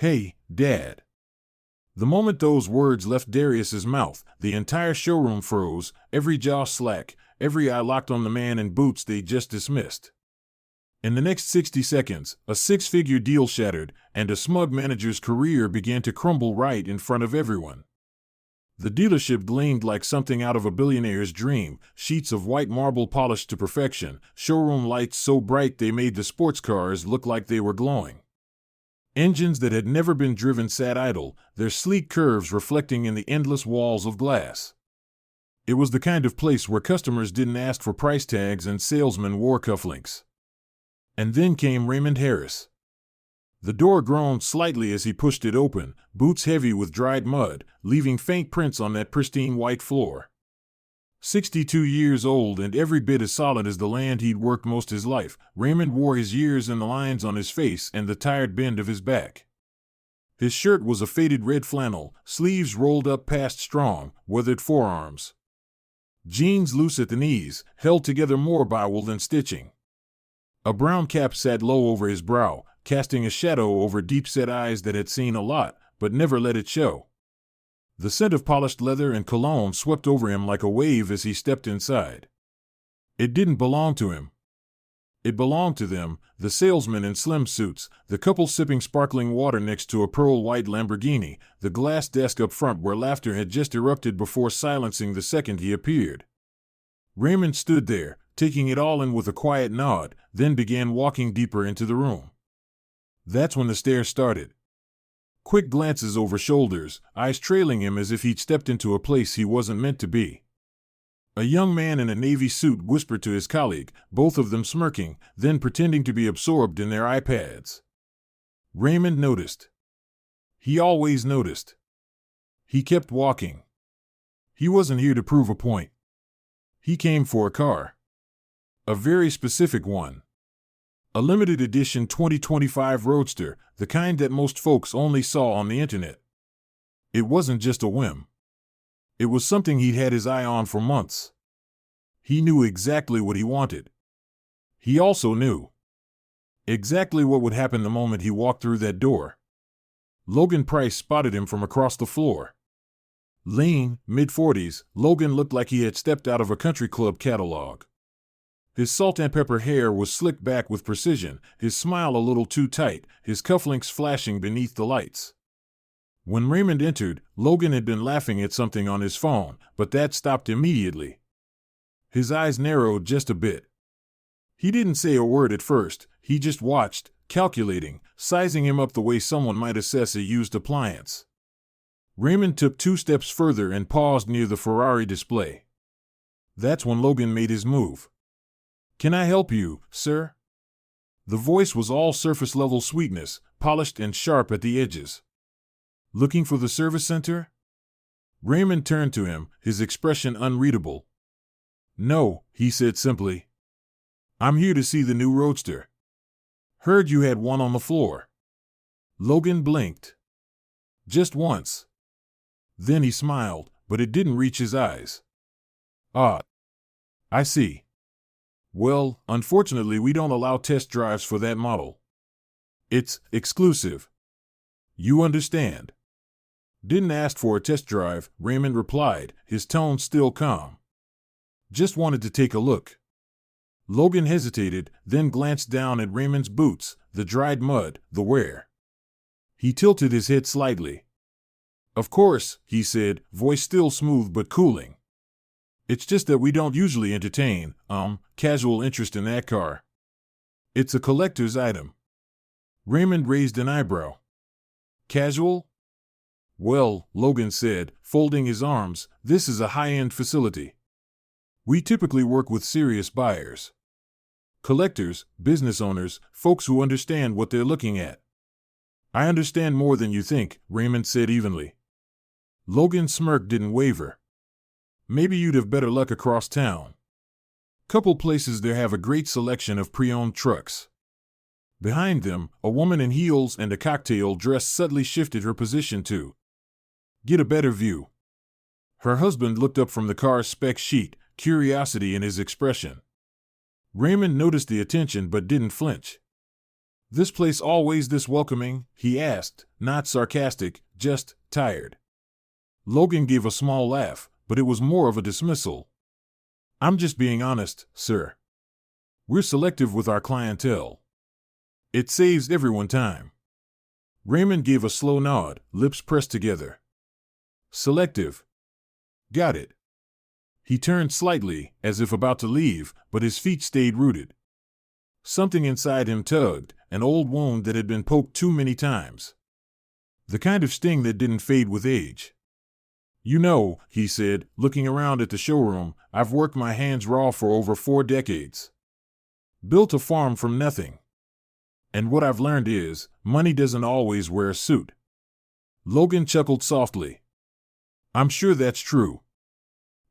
Hey, Dad. The moment those words left Darius's mouth, the entire showroom froze, every jaw slack, every eye locked on the man in boots they just dismissed. In the next 60 seconds, a six-figure deal shattered, and a smug manager's career began to crumble right in front of everyone. The dealership gleamed like something out of a billionaire's dream, sheets of white marble polished to perfection, showroom lights so bright they made the sports cars look like they were glowing. Engines that had never been driven sat idle, their sleek curves reflecting in the endless walls of glass. It was the kind of place where customers didn't ask for price tags and salesmen wore cufflinks. And then came Raymond Harris. The door groaned slightly as he pushed it open, boots heavy with dried mud, leaving faint prints on that pristine white floor. 62 years old and every bit as solid as the land he'd worked most his life, Raymond wore his years in the lines on his face and the tired bend of his back. His shirt was a faded red flannel, sleeves rolled up past strong, weathered forearms. Jeans loose at the knees, held together more by wool than stitching. A brown cap sat low over his brow, casting a shadow over deep-set eyes that had seen a lot, but never let it show. The scent of polished leather and cologne swept over him like a wave as he stepped inside. It didn't belong to him. It belonged to them, the salesmen in slim suits, the couple sipping sparkling water next to a pearl-white Lamborghini, the glass desk up front where laughter had just erupted before silencing the second he appeared. Raymond stood there, taking it all in with a quiet nod, then began walking deeper into the room. That's when the stare started. Quick glances over shoulders, eyes trailing him as if he'd stepped into a place he wasn't meant to be. A young man in a navy suit whispered to his colleague, both of them smirking, then pretending to be absorbed in their iPads. Raymond noticed. He always noticed. He kept walking. He wasn't here to prove a point. He came for a car. A very specific one. A limited edition 2025 Roadster, the kind that most folks only saw on the internet. It wasn't just a whim. It was something he'd had his eye on for months. He knew exactly what he wanted. He also knew exactly what would happen the moment he walked through that door. Logan Price spotted him from across the floor. Lean, mid-40s, Logan looked like he had stepped out of a country club catalog. His salt and pepper hair was slicked back with precision, his smile a little too tight, his cufflinks flashing beneath the lights. When Raymond entered, Logan had been laughing at something on his phone, but that stopped immediately. His eyes narrowed just a bit. He didn't say a word at first, he just watched, calculating, sizing him up the way someone might assess a used appliance. Raymond took 2 steps further and paused near the Ferrari display. That's when Logan made his move. "Can I help you, sir?" The voice was all surface-level sweetness, polished and sharp at the edges. "Looking for the service center?" Raymond turned to him, his expression unreadable. "No," he said simply. "I'm here to see the new Roadster. Heard you had one on the floor." Logan blinked. Just once. Then he smiled, but it didn't reach his eyes. "Ah. I see. Well, unfortunately we don't allow test drives for that model. It's exclusive. You understand." "Didn't ask for a test drive," Raymond replied, his tone still calm. "Just wanted to take a look." Logan hesitated, then glanced down at Raymond's boots, the dried mud, the wear. He tilted his head slightly. "Of course," he said, voice still smooth but cooling. "It's just that we don't usually entertain, casual interest in that car. It's a collector's item." Raymond raised an eyebrow. "Casual?" "Well," Logan said, folding his arms, "this is a high-end facility. We typically work with serious buyers. Collectors, business owners, folks who understand what they're looking at." "I understand more than you think," Raymond said evenly. Logan's smirk didn't waver. "Maybe you'd have better luck across town. Couple places there have a great selection of pre-owned trucks." Behind them, a woman in heels and a cocktail dress subtly shifted her position to get a better view. Her husband looked up from the car's spec sheet, curiosity in his expression. Raymond noticed the attention but didn't flinch. "This place always this welcoming?" he asked, not sarcastic, just tired. Logan gave a small laugh, but it was more of a dismissal. "I'm just being honest, sir. We're selective with our clientele. It saves everyone time." Raymond gave a slow nod, lips pressed together. "Selective. Got it." He turned slightly, as if about to leave, but his feet stayed rooted. Something inside him tugged, an old wound that had been poked too many times. The kind of sting that didn't fade with age. "You know," he said, looking around at the showroom, "I've worked my hands raw for over 4 decades. Built a farm from nothing. And what I've learned is, money doesn't always wear a suit." Logan chuckled softly. "I'm sure that's true."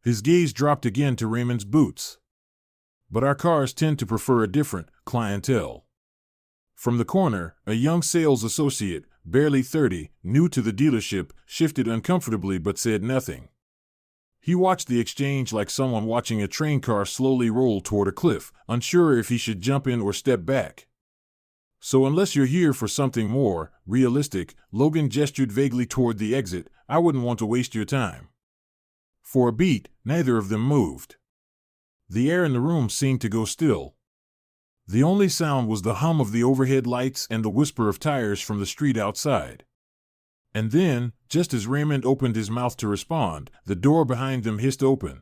His gaze dropped again to Raymond's boots. "But our cars tend to prefer a different clientele." From the corner, a young sales associate, barely 30, new to the dealership, shifted uncomfortably but said nothing. He watched the exchange like someone watching a train car slowly roll toward a cliff, unsure if he should jump in or step back. "So unless you're here for something more realistic," Logan gestured vaguely toward the exit, "I wouldn't want to waste your time." For a beat, neither of them moved. The air in the room seemed to go still. The only sound was the hum of the overhead lights and the whisper of tires from the street outside. And then, just as Raymond opened his mouth to respond, the door behind them hissed open.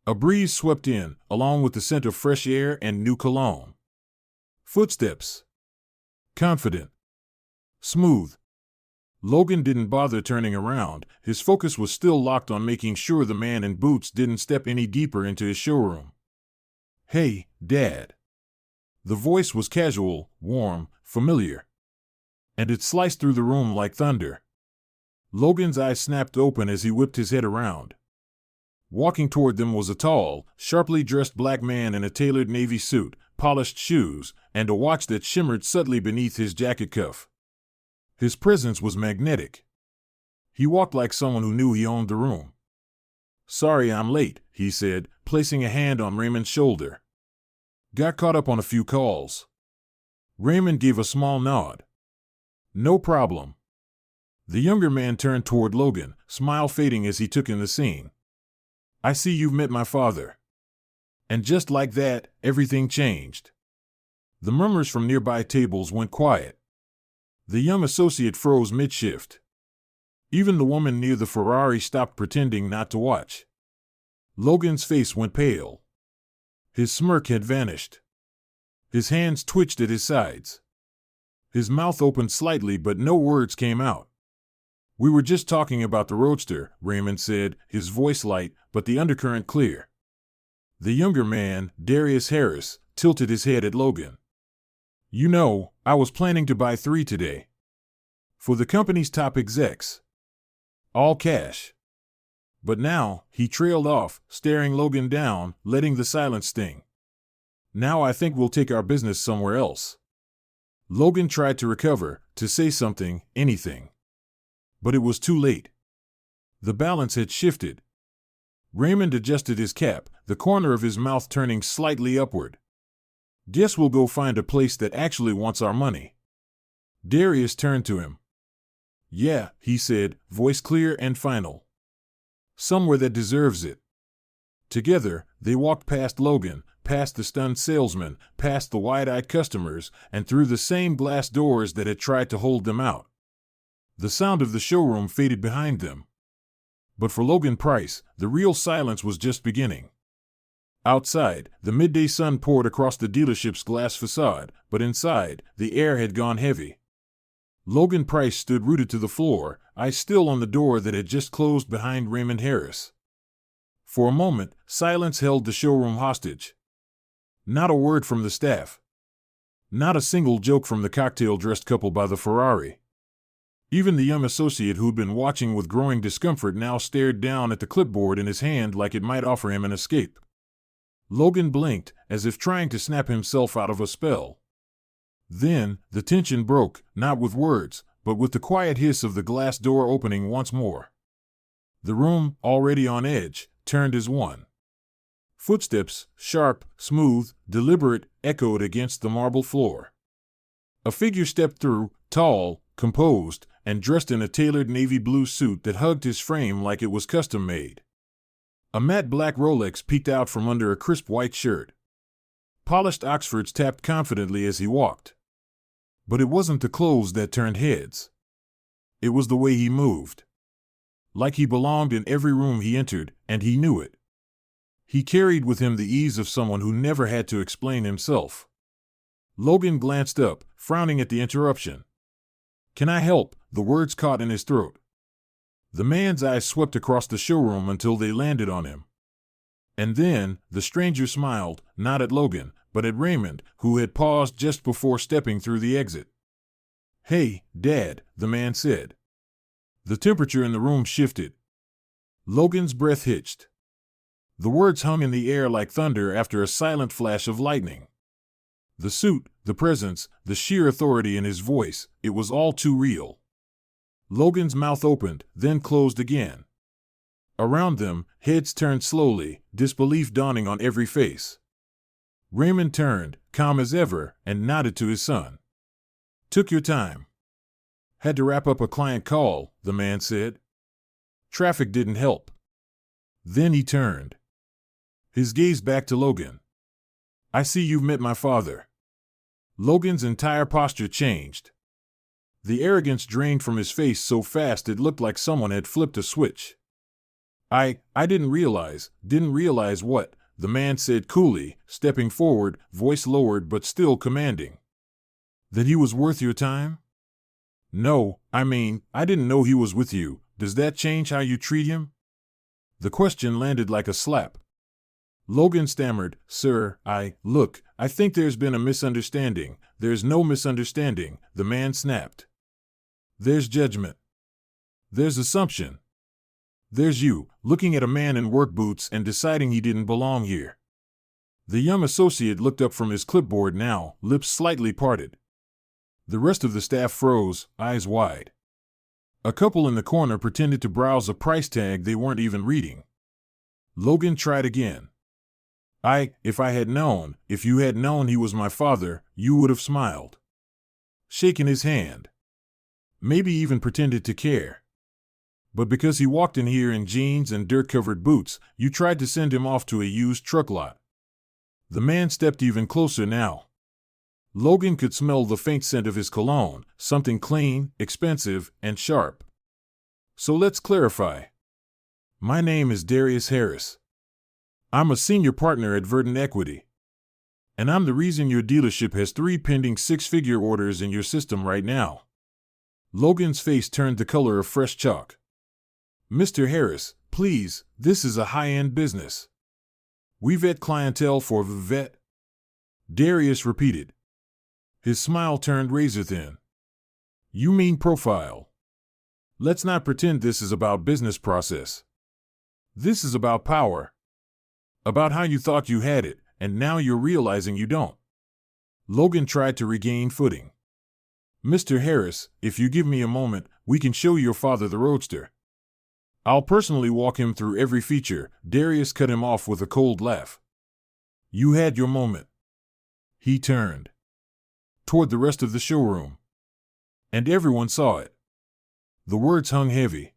A breeze swept in, along with the scent of fresh air and new cologne. Footsteps. Confident. Smooth. Logan didn't bother turning around. His focus was still locked on making sure the man in boots didn't step any deeper into his showroom. "Hey, Dad." The voice was casual, warm, familiar. And it sliced through the room like thunder. Logan's eyes snapped open as he whipped his head around. Walking toward them was a tall, sharply dressed black man in a tailored navy suit, polished shoes, and a watch that shimmered subtly beneath his jacket cuff. His presence was magnetic. He walked like someone who knew he owned the room. "Sorry I'm late," he said, placing a hand on Raymond's shoulder. "Got caught up on a few calls." Raymond gave a small nod. "No problem." The younger man turned toward Logan, smile fading as he took in the scene. "I see you've met my father." And just like that, everything changed. The murmurs from nearby tables went quiet. The young associate froze mid-shift. Even the woman near the Ferrari stopped pretending not to watch. Logan's face went pale. His smirk had vanished. His hands twitched at his sides. His mouth opened slightly but no words came out. "We were just talking about the roadster," Raymond said, his voice light, but the undercurrent clear. The younger man, Darius Harris, tilted his head at Logan. "You know, I was planning to buy 3 today. For the company's top execs. All cash." But now, he trailed off, staring Logan down, letting the silence sting. "Now I think we'll take our business somewhere else." Logan tried to recover, to say something, anything. But it was too late. The balance had shifted. Raymond adjusted his cap, the corner of his mouth turning slightly upward. "Guess we'll go find a place that actually wants our money." Darius turned to him. "Yeah," he said, voice clear and final. "Somewhere that deserves it." Together, they walked past Logan, past the stunned salesman, past the wide-eyed customers, and through the same glass doors that had tried to hold them out. The sound of the showroom faded behind them. But for Logan Price, the real silence was just beginning. Outside, the midday sun poured across the dealership's glass facade, but inside, the air had gone heavy. Logan Price stood rooted to the floor, eyes still on the door that had just closed behind Raymond Harris. For a moment, silence held the showroom hostage. Not a word from the staff. Not a single joke from the cocktail-dressed couple by the Ferrari. Even the young associate who'd been watching with growing discomfort now stared down at the clipboard in his hand like it might offer him an escape. Logan blinked, as if trying to snap himself out of a spell. Then, the tension broke, not with words, but with the quiet hiss of the glass door opening once more. The room, already on edge, turned as one. Footsteps, sharp, smooth, deliberate, echoed against the marble floor. A figure stepped through, tall, composed, and dressed in a tailored navy blue suit that hugged his frame like it was custom made. A matte black Rolex peeked out from under a crisp white shirt. Polished Oxfords tapped confidently as he walked. But it wasn't the clothes that turned heads. It was the way he moved. Like he belonged in every room he entered, and he knew it. He carried with him the ease of someone who never had to explain himself. Logan glanced up, frowning at the interruption. "Can I help?" The words caught in his throat. The man's eyes swept across the showroom until they landed on him. And then, the stranger smiled, not at Logan, but at Raymond, who had paused just before stepping through the exit. "Hey, Dad," the man said. The temperature in the room shifted. Logan's breath hitched. The words hung in the air like thunder after a silent flash of lightning. The suit, the presence, the sheer authority in his voice, it was all too real. Logan's mouth opened, then closed again. Around them, heads turned slowly, disbelief dawning on every face. Raymond turned, calm as ever, and nodded to his son. "Took your time." "Had to wrap up a client call," the man said. "Traffic didn't help." Then he turned. His gaze back to Logan. "I see you've met my father." Logan's entire posture changed. The arrogance drained from his face so fast it looked like someone had flipped a switch. I didn't realize." "Didn't realize what?" the man said coolly, stepping forward, voice lowered but still commanding. "That he was worth your time?" "No, I mean, I didn't know he was with you. Does that change how you treat him?" The question landed like a slap. Logan stammered, "Sir, look, I think there's been a misunderstanding." "There's no misunderstanding," the man snapped. "There's judgment. There's assumption. There's you, looking at a man in work boots and deciding he didn't belong here." The young associate looked up from his clipboard now, lips slightly parted. The rest of the staff froze, eyes wide. A couple in the corner pretended to browse a price tag they weren't even reading. Logan tried again. If you had known he was my father, you would have smiled. Shaken his hand. Maybe even pretended to care. But because he walked in here in jeans and dirt-covered boots, you tried to send him off to a used truck lot." The man stepped even closer now. Logan could smell the faint scent of his cologne, something clean, expensive, and sharp. "So let's clarify. My name is Darius Harris. I'm a senior partner at Verdant Equity. And I'm the reason your dealership has 3 pending 6-figure orders in your system right now." Logan's face turned the color of fresh chalk. "Mr. Harris, please, this is a high-end business. We vet clientele for vet." Darius repeated. His smile turned razor-thin. "You mean profile. Let's not pretend this is about business process. This is about power. About how you thought you had it, and now you're realizing you don't." Logan tried to regain footing. "Mr. Harris, if you give me a moment, we can show your father the Roadster. I'll personally walk him through every feature." Darius cut him off with a cold laugh. "You had your moment." He turned toward the rest of the showroom. And everyone saw it. The words hung heavy.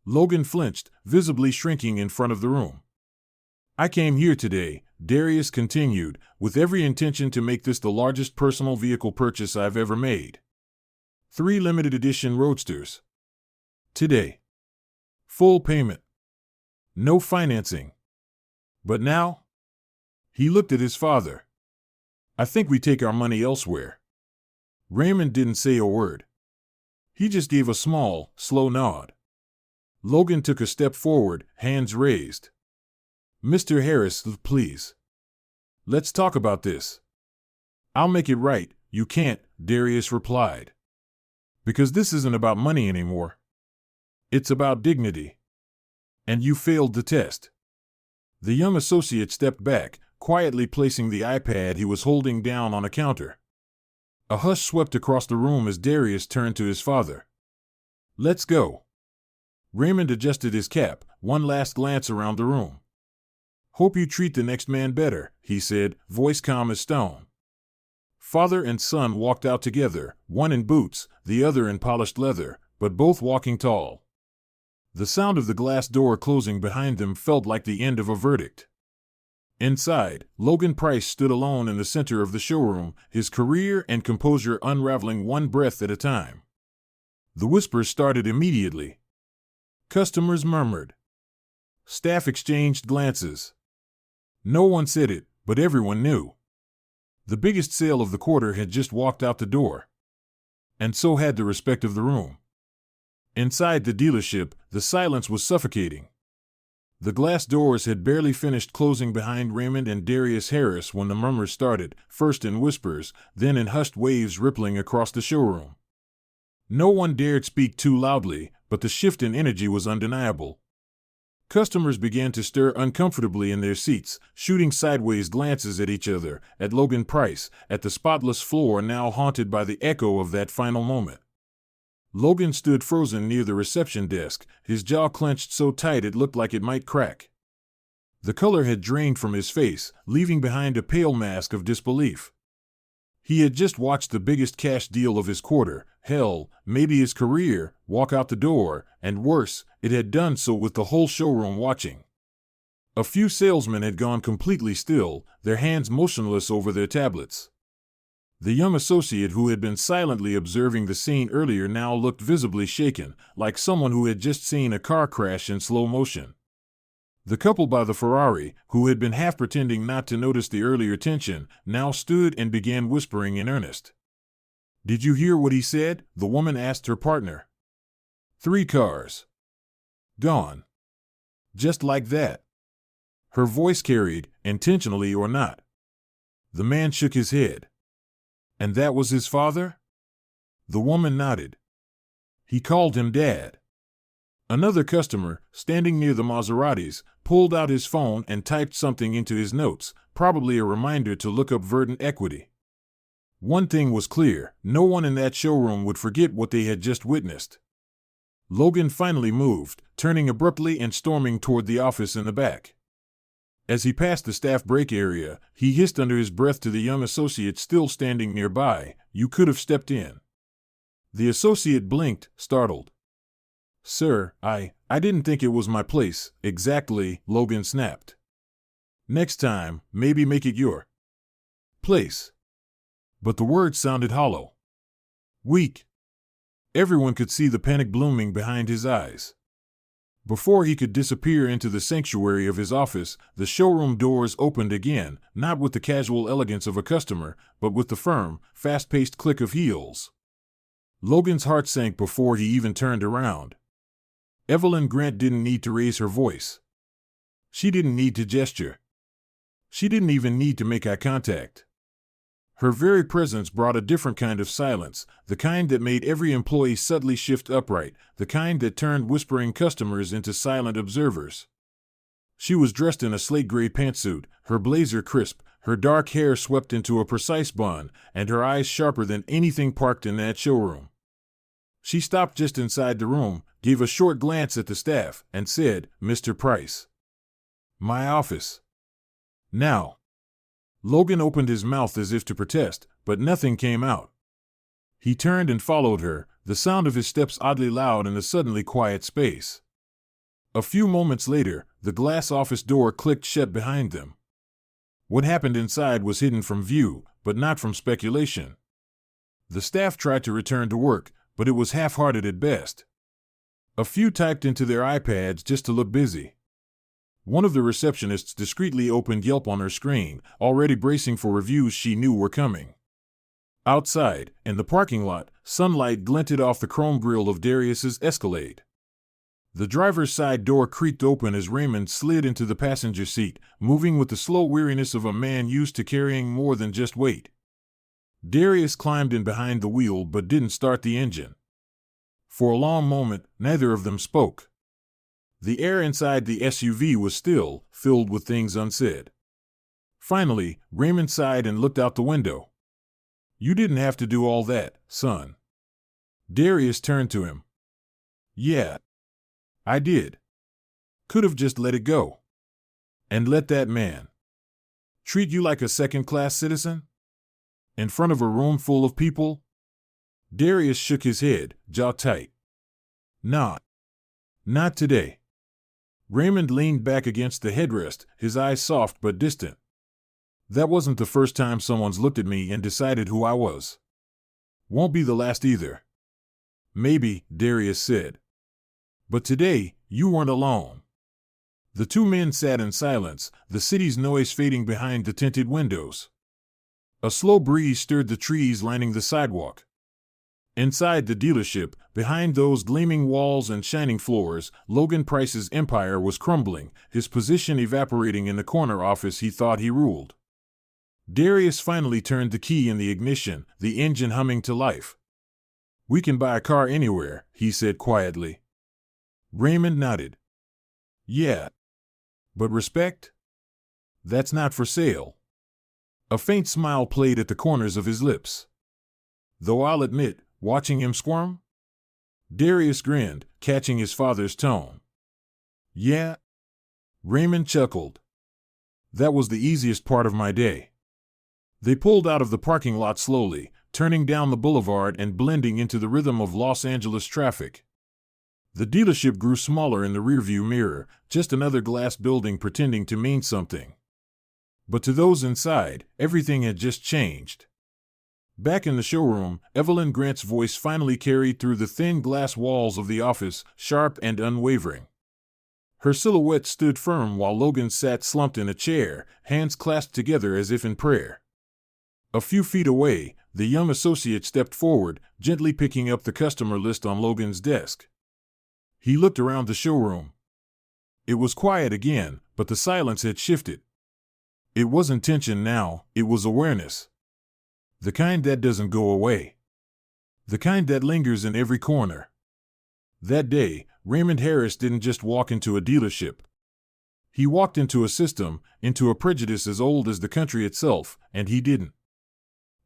Logan flinched, visibly shrinking in front of the room. "I came here today," Darius continued, "with every intention to make this the largest personal vehicle purchase I've ever made. 3 limited edition Roadsters. Today. Full payment. No financing. But now?" He looked at his father. "I think we take our money elsewhere." Raymond didn't say a word. He just gave a small, slow nod. Logan took a step forward, hands raised. "Mr. Harris, please. Let's talk about this." "I'll make it right." "You can't," Darius replied. "Because this isn't about money anymore. It's about dignity. And you failed the test." The young associate stepped back, quietly placing the iPad he was holding down on a counter. A hush swept across the room as Darius turned to his father. "Let's go." Raymond adjusted his cap, one last glance around the room. "Hope you treat the next man better," he said, voice calm as stone. Father and son walked out together, one in boots, the other in polished leather, but both walking tall. The sound of the glass door closing behind them felt like the end of a verdict. Inside, Logan Price stood alone in the center of the showroom, his career and composure unraveling one breath at a time. The whispers started immediately. Customers murmured. Staff exchanged glances. No one said it, but everyone knew. The biggest sale of the quarter had just walked out the door. And so had the respect of the room. Inside the dealership, the silence was suffocating. The glass doors had barely finished closing behind Raymond and Darius Harris when the murmurs started, first in whispers, then in hushed waves rippling across the showroom. No one dared speak too loudly, but the shift in energy was undeniable. Customers began to stir uncomfortably in their seats, shooting sideways glances at each other, at Logan Price, at the spotless floor now haunted by the echo of that final moment. Logan stood frozen near the reception desk, his jaw clenched so tight it looked like it might crack. The color had drained from his face, leaving behind a pale mask of disbelief. He had just watched the biggest cash deal of his quarter, hell, maybe his career, walk out the door, and worse, it had done so with the whole showroom watching. A few salesmen had gone completely still, their hands motionless over their tablets. The young associate who had been silently observing the scene earlier now looked visibly shaken, like someone who had just seen a car crash in slow motion. The couple by the Ferrari, who had been half pretending not to notice the earlier tension, now stood and began whispering in earnest. "Did you hear what he said?" the woman asked her partner. 3 cars. Gone. Just like that. Her voice carried, intentionally or not. The man shook his head. And that was his father? The woman nodded. He called him Dad. Another customer, standing near the Maseratis, pulled out his phone and typed something into his notes, probably a reminder to look up verdant equity. One thing was clear, no one in that showroom would forget what they had just witnessed. Logan finally moved, turning abruptly and storming toward the office in the back. As he passed the staff break area, he hissed under his breath to the young associate still standing nearby, "You could have stepped in." The associate blinked, startled. "Sir, I didn't think it was my place." "Exactly," Logan snapped. "Next time, maybe make it your place." But the words sounded hollow. Weak. Everyone could see the panic blooming behind his eyes. Before he could disappear into the sanctuary of his office, the showroom doors opened again, not with the casual elegance of a customer, but with the firm, fast-paced click of heels. Logan's heart sank before he even turned around. Evelyn Grant didn't need to raise her voice. She didn't need to gesture. She didn't even need to make eye contact. Her very presence brought a different kind of silence, the kind that made every employee suddenly shift upright, the kind that turned whispering customers into silent observers. She was dressed in a slate-gray pantsuit, her blazer crisp, her dark hair swept into a precise bun, and her eyes sharper than anything parked in that showroom. She stopped just inside the room, gave a short glance at the staff, and said, "Mr. Price." "My office." "Now." Logan opened his mouth as if to protest, but nothing came out. He turned and followed her, the sound of his steps oddly loud in the suddenly quiet space. A few moments later, the glass office door clicked shut behind them. What happened inside was hidden from view, but not from speculation. The staff tried to return to work, but it was half-hearted at best. A few typed into their iPads just to look busy. One of the receptionists discreetly opened Yelp on her screen, already bracing for reviews she knew were coming. Outside, in the parking lot, sunlight glinted off the chrome grille of Darius's Escalade. The driver's side door creaked open as Raymond slid into the passenger seat, moving with the slow weariness of a man used to carrying more than just weight. Darius climbed in behind the wheel but didn't start the engine. For a long moment, neither of them spoke. The air inside the SUV was still, filled with things unsaid. Finally, Raymond sighed and looked out the window. "You didn't have to do all that, son." Darius turned to him. "Yeah. I did. Could have just let it go. And let that man treat you like a second-class citizen?" In front of a room full of people? Darius shook his head, jaw tight. Nah. Not today. Raymond leaned back against the headrest, his eyes soft but distant. That wasn't the first time someone's looked at me and decided who I was. Won't be the last either. Maybe, Darius said. But today, you weren't alone. The two men sat in silence, the city's noise fading behind the tinted windows. A slow breeze stirred the trees lining the sidewalk. Inside the dealership, behind those gleaming walls and shining floors, Logan Price's empire was crumbling, his position evaporating in the corner office he thought he ruled. Darius finally turned the key in the ignition, the engine humming to life. "We can buy a car anywhere," he said quietly. Raymond nodded. "Yeah. But respect? That's not for sale." A faint smile played at the corners of his lips. "Though I'll admit, watching him squirm?" Darius grinned, catching his father's tone. "Yeah?" Raymond chuckled. "That was the easiest part of my day." They pulled out of the parking lot slowly, turning down the boulevard and blending into the rhythm of Los Angeles traffic. The dealership grew smaller in the rearview mirror, just another glass building pretending to mean something. But to those inside, everything had just changed. Back in the showroom, Evelyn Grant's voice finally carried through the thin glass walls of the office, sharp and unwavering. Her silhouette stood firm while Logan sat slumped in a chair, hands clasped together as if in prayer. A few feet away, the young associate stepped forward, gently picking up the customer list on Logan's desk. He looked around the showroom. It was quiet again, but the silence had shifted. It wasn't tension now, it was awareness. The kind that doesn't go away. The kind that lingers in every corner. That day, Raymond Harris didn't just walk into a dealership. He walked into a system, into a prejudice as old as the country itself, and he didn't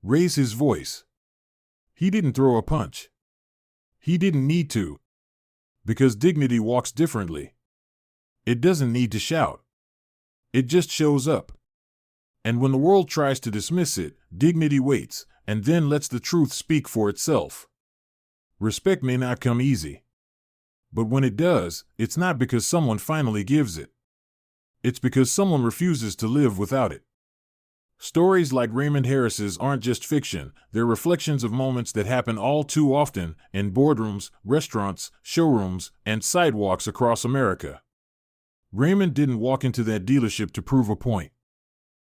raise his voice. He didn't throw a punch. He didn't need to. Because dignity walks differently. It doesn't need to shout. It just shows up. And when the world tries to dismiss it, dignity waits, and then lets the truth speak for itself. Respect may not come easy. But when it does, it's not because someone finally gives it. It's because someone refuses to live without it. Stories like Raymond Harris's aren't just fiction, they're reflections of moments that happen all too often in boardrooms, restaurants, showrooms, and sidewalks across America. Raymond didn't walk into that dealership to prove a point.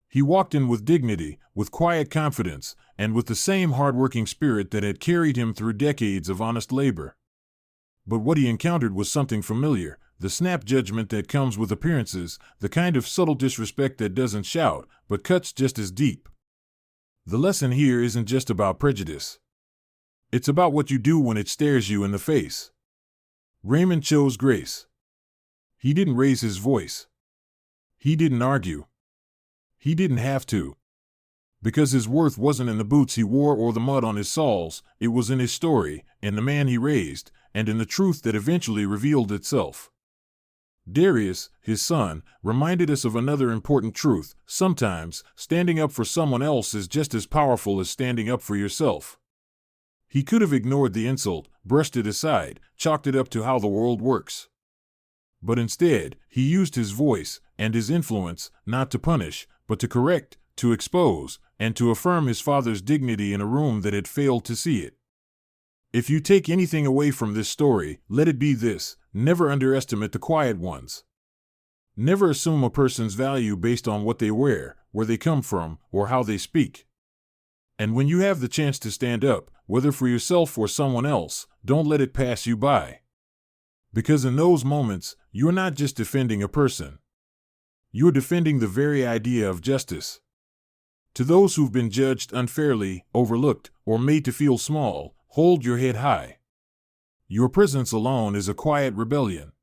He walked in with dignity, with quiet confidence, and with the same hard-working spirit that had carried him through decades of honest labor. But what he encountered was something familiar, the snap judgment that comes with appearances, the kind of subtle disrespect that doesn't shout, but cuts just as deep. The lesson here isn't just about prejudice. It's about what you do when it stares you in the face. Raymond chose grace. He didn't raise his voice. He didn't argue. He didn't have to. Because his worth wasn't in the boots he wore or the mud on his soles, it was in his story, in the man he raised, and in the truth that eventually revealed itself. Darius, his son, reminded us of another important truth. Sometimes, standing up for someone else is just as powerful as standing up for yourself. He could have ignored the insult, brushed it aside, chalked it up to how the world works. But instead, he used his voice and his influence not to punish, but to correct, to expose, and to affirm his father's dignity in a room that had failed to see it. If you take anything away from this story, let it be this: never underestimate the quiet ones. Never assume a person's value based on what they wear, where they come from, or how they speak. And when you have the chance to stand up, whether for yourself or someone else, don't let it pass you by. Because in those moments, you're not just defending a person. You're defending the very idea of justice. To those who've been judged unfairly, overlooked, or made to feel small, hold your head high. Your presence alone is a quiet rebellion.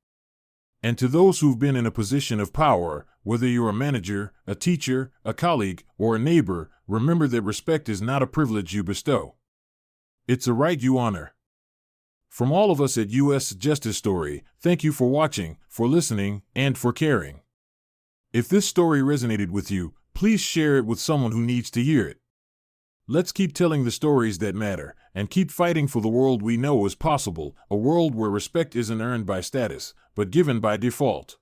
And to those who've been in a position of power, whether you're a manager, a teacher, a colleague, or a neighbor, remember that respect is not a privilege you bestow. It's a right you honor. From all of us at U.S. Justice Story, thank you for watching, for listening, and for caring. If this story resonated with you, please share it with someone who needs to hear it. Let's keep telling the stories that matter, and keep fighting for the world we know is possible, a world where respect isn't earned by status, but given by default.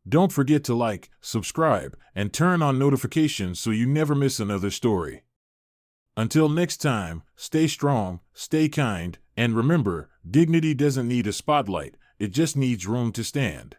Don't forget to like, subscribe, and turn on notifications so you never miss another story. Until next time, stay strong, stay kind, and remember, dignity doesn't need a spotlight, it just needs room to stand.